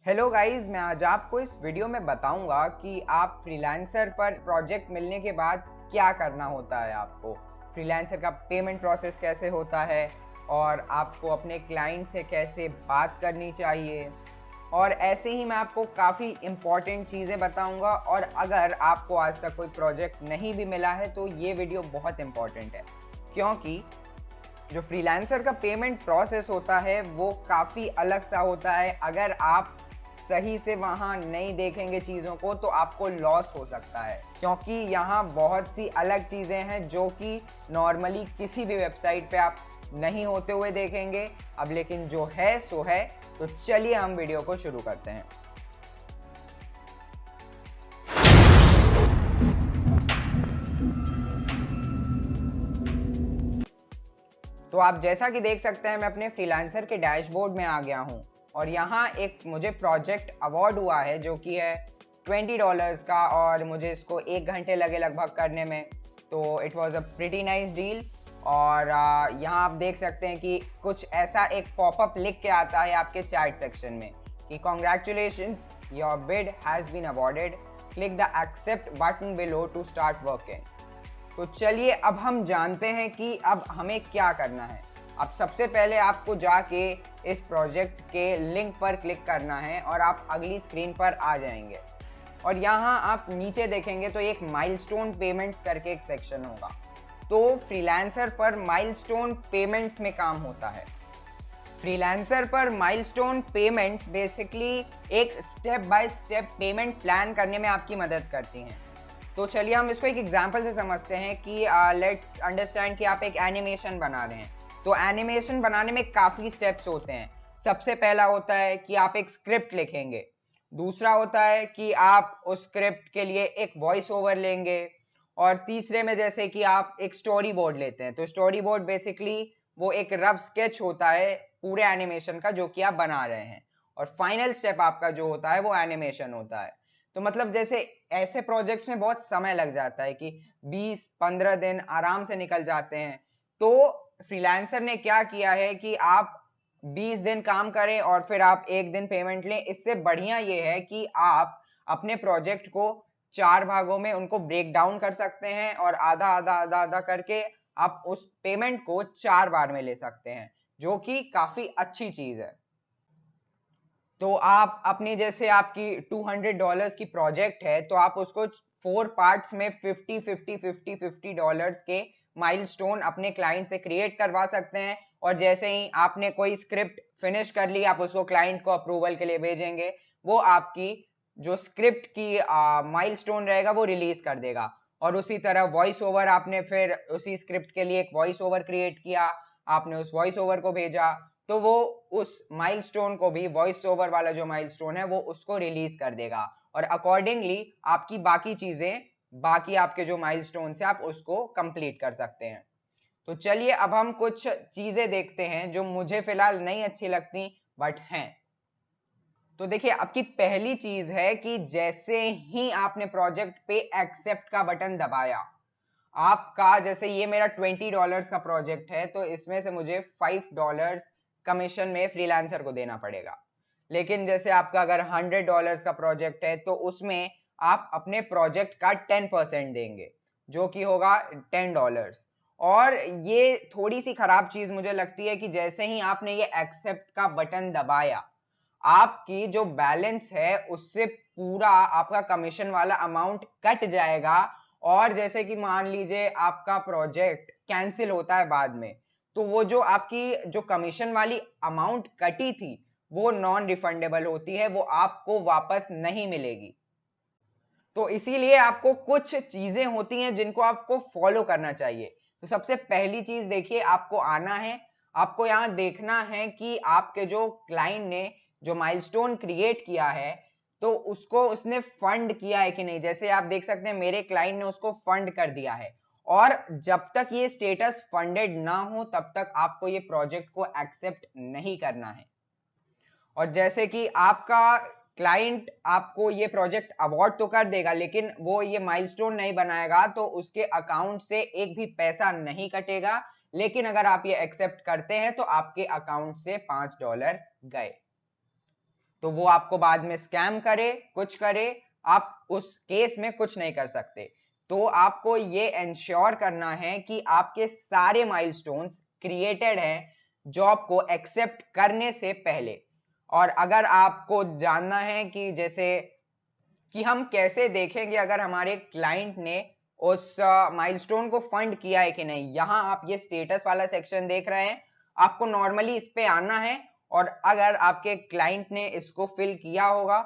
Hello guys, मैं आज आपको इस वीडियो में बताऊंगा कि आप फ्रीलांसर पर प्रोजेक्ट मिलने के बाद क्या करना होता है। आपको फ्रीलांसर का पेमेंट प्रोसेस कैसे होता है और आपको अपने क्लाइंट से कैसे बात करनी चाहिए। और ऐसे ही मैं आपको काफ़ी इम्पॉर्टेंट चीज़ें बताऊंगा। और अगर आपको आज तक कोई प्रोजेक्ट नहीं भी मिला है तो ये वीडियो बहुत इम्पॉर्टेंट है, क्योंकि जो फ्रीलांसर का पेमेंट प्रोसेस होता है वो काफ़ी अलग सा होता है। अगर आप सही से वहाँ नहीं देखेंगे चीज़ों को तो आपको लॉस हो सकता है, क्योंकि यहाँ बहुत सी अलग चीज़ें हैं जो कि नॉर्मली किसी भी वेबसाइट पे आप नहीं होते हुए देखेंगे। अब लेकिन जो है सो है। तो चलिए हम वीडियो को शुरू करते हैं। तो आप जैसा कि देख सकते हैं, मैं अपने फ्रीलांसर के डैशबोर्ड में आ गया हूँ और यहाँ एक मुझे प्रोजेक्ट अवार्ड हुआ है जो कि है $20 का, और मुझे इसको 1 घंटे लगे लगभग करने में। तो it was a pretty nice deal. और यहाँ आप देख सकते हैं कि कुछ ऐसा एक पॉपअप लिख के आता है आपके चैट सेक्शन में कि congratulations, your bid has been awarded, click the accept button below to start working. तो चलिए अब हम जानते हैं कि अब हमें क्या करना है। अब सबसे पहले आपको जाके इस प्रोजेक्ट के लिंक पर क्लिक करना है और आप अगली स्क्रीन पर आ जाएंगे। और यहाँ आप नीचे देखेंगे तो एक माइलस्टोन पेमेंट्स करके एक सेक्शन होगा। तो फ्रीलांसर पर माइलस्टोन पेमेंट्स में काम होता है। फ्रीलांसर पर माइलस्टोन पेमेंट्स बेसिकली एक step by step payment plan करने में आपकी मदद करती हैं। तो चलिए हम इसको एक एग्जांपल से समझते हैं कि लेट्स अंडरस्टैंड कि आप एक एनिमेशन बना रहे हैं। तो एनिमेशन बनाने में काफ़ी स्टेप्स होते हैं। सबसे पहला होता है कि आप एक स्क्रिप्ट लिखेंगे। दूसरा होता है कि आप उस स्क्रिप्ट के लिए एक वॉइस ओवर लेंगे। और तीसरे में जैसे कि आप एक स्टोरी बोर्ड लेते हैं। तो स्टोरी बोर्ड बेसिकली वो एक रफ स्केच होता है पूरे एनिमेशन का जो कि आप बना रहे हैं। और फाइनल स्टेप आपका जो होता है वो एनिमेशन होता है। तो मतलब जैसे ऐसे प्रोजेक्ट्स में बहुत समय लग जाता है कि 20-15 दिन आराम से निकल जाते हैं। तो फ्रीलांसर ने क्या किया है कि आप 20 दिन काम करें और फिर आप एक दिन पेमेंट लें। इससे बढ़िया ये है कि आप अपने प्रोजेक्ट को 4 भागों में उनको ब्रेक डाउन कर सकते हैं और आधा आधा आधा आधा करके आप उस पेमेंट को 4 बार में ले सकते हैं, जो कि काफी अच्छी चीज है। तो आप अपनी जैसे आपकी $200 की प्रोजेक्ट है तो आप उसको 4 पार्ट्स में 50-50-50-50 के माइलस्टोन अपने क्लाइंट से क्रिएट करवा सकते हैं। और जैसे ही आपने कोई स्क्रिप्ट फिनिश कर ली, आप उसको क्लाइंट को अप्रूवल के लिए भेजेंगे। वो आपकी जो स्क्रिप्ट की माइलस्टोन रहेगा वो रिलीज कर देगा। और उसी तरह वॉइस ओवर, आपने फिर उसी स्क्रिप्ट के लिए एक वॉइस ओवर क्रिएट किया, आपने उस वॉइस ओवर को भेजा, तो वो उस माइलस्टोन को भी, वॉइस ओवर वाला जो माइलस्टोन है वो उसको रिलीज कर देगा। और अकॉर्डिंगली आपकी बाकी चीजें, बाकी आपके जो माइलस्टोन है आप उसको कंप्लीट कर सकते हैं। तो चलिए अब हम कुछ चीजें देखते हैं जो मुझे फिलहाल नहीं अच्छी लगती बट हैं। तो देखिए, आपकी पहली चीज है कि जैसे ही आपने प्रोजेक्ट पे एक्सेप्ट का बटन दबाया, आपका जैसे ये मेरा $20 का प्रोजेक्ट है तो इसमें से मुझे $5 कमीशन में फ्रीलांसर को देना पड़ेगा। लेकिन जैसे आपका अगर $100 का प्रोजेक्ट है तो उसमें आप अपने प्रोजेक्ट का 10% देंगे, जो कि होगा $10। और ये थोड़ी सी खराब चीज मुझे लगती है कि जैसे ही आपने ये एक्सेप्ट का बटन दबाया, आपकी जो बैलेंस है उससे पूरा आपका कमीशन वाला अमाउंट कट जाएगा। और जैसे कि मान लीजिए आपका प्रोजेक्ट कैंसिल होता है बाद में, तो वो जो आपकी जो कमीशन वाली अमाउंट कटी थी वो नॉन रिफंडेबल होती है, वो आपको वापस नहीं मिलेगी। तो इसीलिए आपको कुछ चीजें होती हैं जिनको आपको फॉलो करना चाहिए। तो सबसे पहली चीज देखिए, आपको आना है, आपको यहाँ देखना है कि आपके जो क्लाइंट ने जो माइलस्टोन क्रिएट किया है तो उसको उसने फंड किया है कि नहीं। जैसे आप देख सकते हैं मेरे क्लाइंट ने उसको फंड कर दिया है। और जब तक ये स्टेटस फंडेड ना हो तब तक आपको ये प्रोजेक्ट को एक्सेप्ट नहीं करना है। और जैसे कि आपका क्लाइंट आपको ये प्रोजेक्ट अवार्ड तो कर देगा, लेकिन वो ये माइलस्टोन नहीं बनाएगा तो उसके अकाउंट से एक भी पैसा नहीं कटेगा। लेकिन अगर आप ये एक्सेप्ट करते हैं तो आपके अकाउंट से $5 गए। तो वो आपको बाद में स्कैम करे, कुछ करे, आप उस केस में कुछ नहीं कर सकते। तो आपको ये इंश्योर करना है कि आपके सारे माइलस्टोन्स क्रिएटेड हैं जॉब को एक्सेप्ट करने से पहले। और अगर आपको जानना है कि जैसे कि हम कैसे देखेंगे अगर हमारे क्लाइंट ने उस माइलस्टोन को फंड किया है कि नहीं, यहाँ आप ये स्टेटस वाला सेक्शन देख रहे हैं, आपको नॉर्मली इस पे आना है और अगर आपके क्लाइंट ने इसको फिल किया होगा,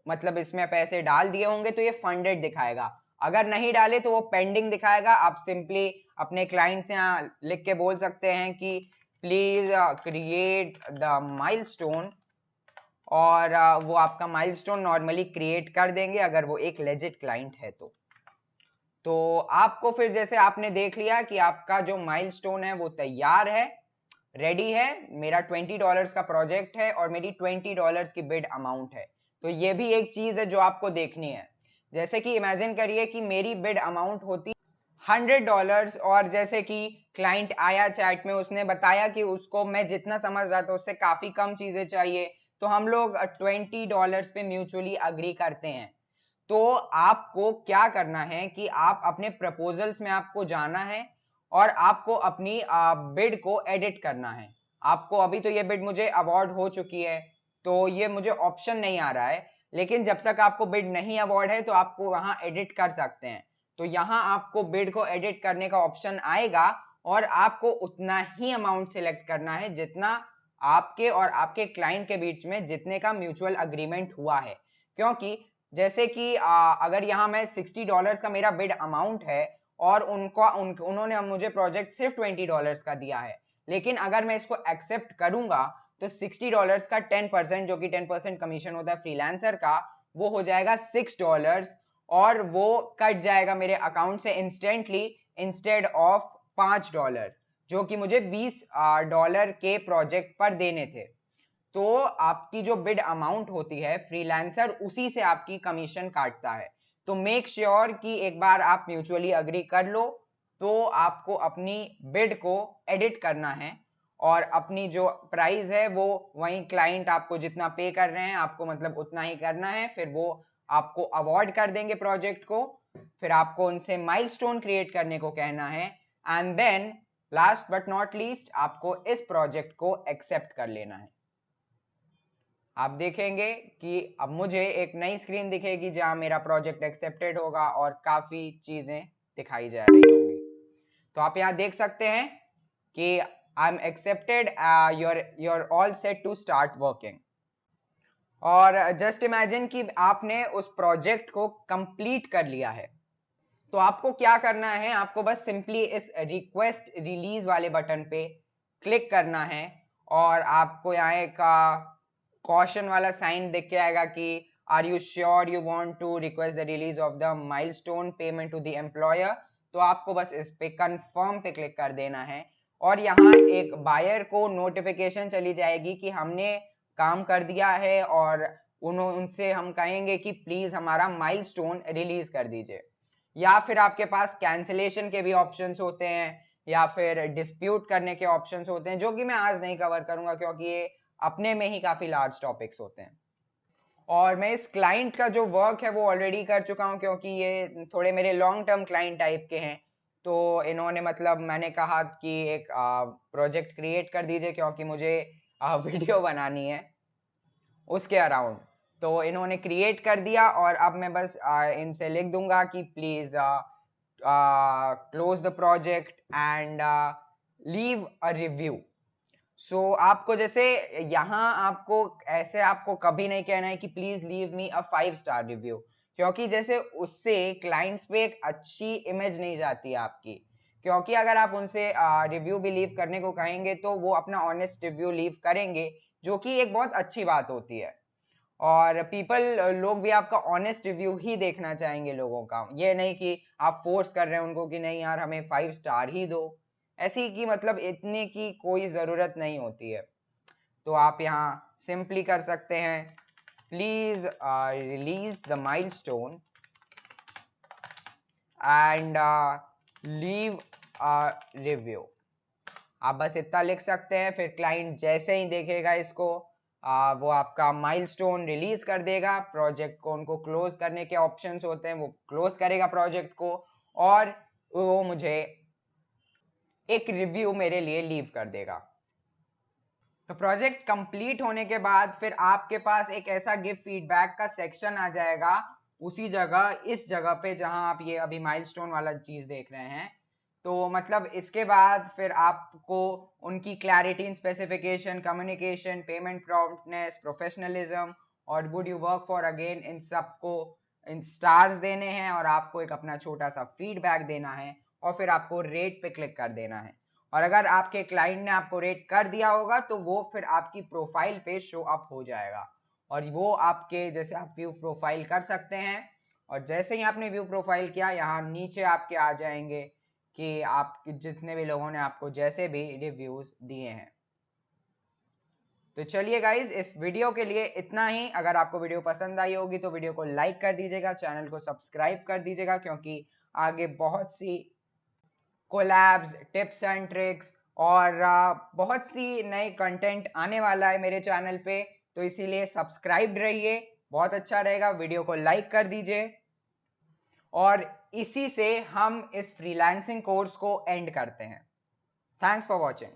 मतलब इसमें पैसे डाल दिए होंगे, तो ये फंडेड दिखाएगा। अगर नहीं डाले तो वो पेंडिंग दिखाएगा। आप सिंपली अपने क्लाइंट से यहाँ लिख के बोल सकते हैं कि प्लीज क्रिएट द माइलस्टोन, और वो आपका माइलस्टोन नॉर्मली क्रिएट कर देंगे अगर वो एक लेजिट क्लाइंट है तो आपको फिर जैसे आपने देख लिया कि आपका जो माइलस्टोन है वो तैयार है, रेडी है, मेरा $20 का प्रोजेक्ट है और मेरी $20 की बिड अमाउंट है। तो ये भी एक चीज है जो आपको देखनी है। जैसे कि इमेजिन करिए कि मेरी बिड अमाउंट होती $100 और जैसे कि क्लाइंट आया चैट में, उसने बताया कि उसको, मैं जितना समझ रहा था उससे काफी कम चीजें चाहिए, तो हम लोग $20 पे म्यूचुअली अग्री करते हैं। तो आपको क्या करना है कि आप अपने प्रपोजल्स में आपको जाना है और आपको अपनी बिड को एडिट करना है। आपको अभी तो ये बिड मुझे अवार्ड हो चुकी है तो ये मुझे ऑप्शन नहीं आ रहा है, लेकिन जब तक आपको बिड नहीं अवार्ड है तो आपको वहां एडिट कर सकते हैं। तो यहाँ आपको बिड को एडिट करने का ऑप्शन आएगा और आपको उतना ही अमाउंट सिलेक्ट करना है जितना आपके और आपके क्लाइंट के बीच में जितने का म्यूचुअल अग्रीमेंट हुआ है। क्योंकि जैसे कि अगर यहाँ मैं $60 का मेरा बिड अमाउंट है और उन्होंने मुझे प्रोजेक्ट सिर्फ $20 का दिया है, लेकिन अगर मैं इसको एक्सेप्ट करूंगा तो $60 का 10%, जो कि 10% कमीशन होता है फ्रीलांसर का, वो हो जाएगा $6 और वो कट जाएगा मेरे अकाउंट से इंस्टेंटली इंस्टेड ऑफ $5, जो कि मुझे $20 के प्रोजेक्ट पर देने थे। तो आपकी जो बिड अमाउंट होती है, फ्रीलांसर उसी से आपकी कमीशन काटता है। तो मेक श्योर कि एक बार आप म्यूचुअली अग्री कर लो। तो आपको अपनी बिड को एडिट करना है और अपनी जो प्राइस है वो वही क्लाइंट आपको जितना पे कर रहे हैं आपको मतलब उतना ही करना है। फिर वो आपको अवार्ड कर देंगे प्रोजेक्ट को। फिर आपको उनसे माइलस्टोन क्रिएट करने को कहना है and then last but not least आपको इस प्रोजेक्ट को एक्सेप्ट कर लेना है। आप देखेंगे कि अब मुझे एक नई स्क्रीन दिखेगी जहां मेरा प्रोजेक्ट एक्सेप्टेड होगा और काफी चीजें दिखाई जा रही होंगी। तो आप यहां देख सकते हैं कि I am accepted, you're all set to start working। और जस्ट इमेजिन कि आपने उस प्रोजेक्ट को कंप्लीट कर लिया है। तो आपको क्या करना है, आपको बस सिंपली इस रिक्वेस्ट रिलीज वाले बटन पे क्लिक करना है और आपको यहाँ एक कॉशन वाला साइन दिख के आएगा कि are you sure you want to request the release of the milestone payment to the employer. तो आपको बस इस पे कंफर्म पे क्लिक कर देना है और यहाँ एक बायर को नोटिफिकेशन चली जाएगी कि हमने काम कर दिया है और उनसे हम कहेंगे कि प्लीज हमारा माइलस्टोन रिलीज कर दीजिए। या फिर आपके पास कैंसिलेशन के भी ऑप्शंस होते हैं या फिर डिस्प्यूट करने के ऑप्शंस होते हैं, जो कि मैं आज नहीं कवर करूंगा क्योंकि ये अपने में ही काफी लार्ज टॉपिक्स होते हैं। और मैं इस क्लाइंट का जो वर्क है वो ऑलरेडी कर चुका हूं क्योंकि ये थोड़े मेरे लॉन्ग टर्म क्लाइंट टाइप के हैं। तो इन्होंने मतलब मैंने कहा कि एक प्रोजेक्ट क्रिएट कर दीजिए क्योंकि मुझे वीडियो बनानी है उसके अराउंड। तो इन्होंने क्रिएट कर दिया और अब मैं बस इनसे लिख दूंगा कि please close the project and leave a review. So आपको जैसे यहाँ आपको ऐसे आपको कभी नहीं कहना है कि please leave me a 5 star review, क्योंकि जैसे उससे क्लाइंट्स पे एक अच्छी इमेज नहीं जाती है आपकी। क्योंकि अगर आप उनसे रिव्यू भी लीव करने को कहेंगे तो वो अपना ऑनेस्ट रिव्यू लीव करेंगे, जो कि एक बहुत अच्छी बात होती है। और लोग भी आपका ऑनेस्ट रिव्यू ही देखना चाहेंगे लोगों का, ये नहीं कि आप फोर्स कर रहे हैं उनको कि नहीं यार हमें 5 स्टार ही दो। ऐसी की मतलब इतने की कोई जरूरत नहीं होती है। तो आप यहाँ सिंपली कर सकते हैं please release the milestone and leave a review. आप बस इतना लिख सकते हैं। फिर क्लाइंट जैसे ही देखेगा इसको वो आपका माइलस्टोन रिलीज कर देगा, प्रोजेक्ट को उनको क्लोज करने के ऑप्शंस होते हैं, वो क्लोज करेगा प्रोजेक्ट को और वो मुझे एक रिव्यू मेरे लिए लीव कर देगा। तो प्रोजेक्ट कंप्लीट होने के बाद फिर आपके पास एक ऐसा गिव फीडबैक का सेक्शन आ जाएगा उसी जगह, इस जगह पे जहां आप ये अभी माइलस्टोन वाला चीज देख रहे हैं। तो मतलब इसके बाद फिर आपको उनकी clarity in specification, communication, payment promptness, professionalism और would you work for again, इन सबको इन स्टार्स देने हैं और आपको एक अपना छोटा सा फीडबैक देना है और फिर आपको रेट पे क्लिक कर देना है। और अगर आपके क्लाइंट ने आपको रेट कर दिया होगा तो वो फिर आपकी प्रोफाइल पे शो अप हो जाएगा और वो आपके जैसे आप व्यू प्रोफाइल कर सकते हैं। और जैसे ही आपने व्यू प्रोफाइल किया, यहाँ नीचे आपके आ जाएंगे कि आप जितने भी लोगों ने आपको जैसे भी रिव्यूज दिए हैं। तो चलिए गाइज, इस वीडियो के लिए इतना ही। अगर आपको वीडियो पसंद आई होगी तो वीडियो को लाइक कर दीजिएगा, चैनल को सब्सक्राइब कर दीजिएगा, क्योंकि आगे बहुत सी कोलैब्स, टिप्स एंड ट्रिक्स और बहुत सी नए कंटेंट आने वाला है मेरे चैनल पे। तो इसीलिए सब्सक्राइब्ड रहिए, बहुत अच्छा रहेगा। वीडियो को लाइक कर दीजिए और इसी से हम इस फ्रीलांसिंग कोर्स को एंड करते हैं। Thanks for watching.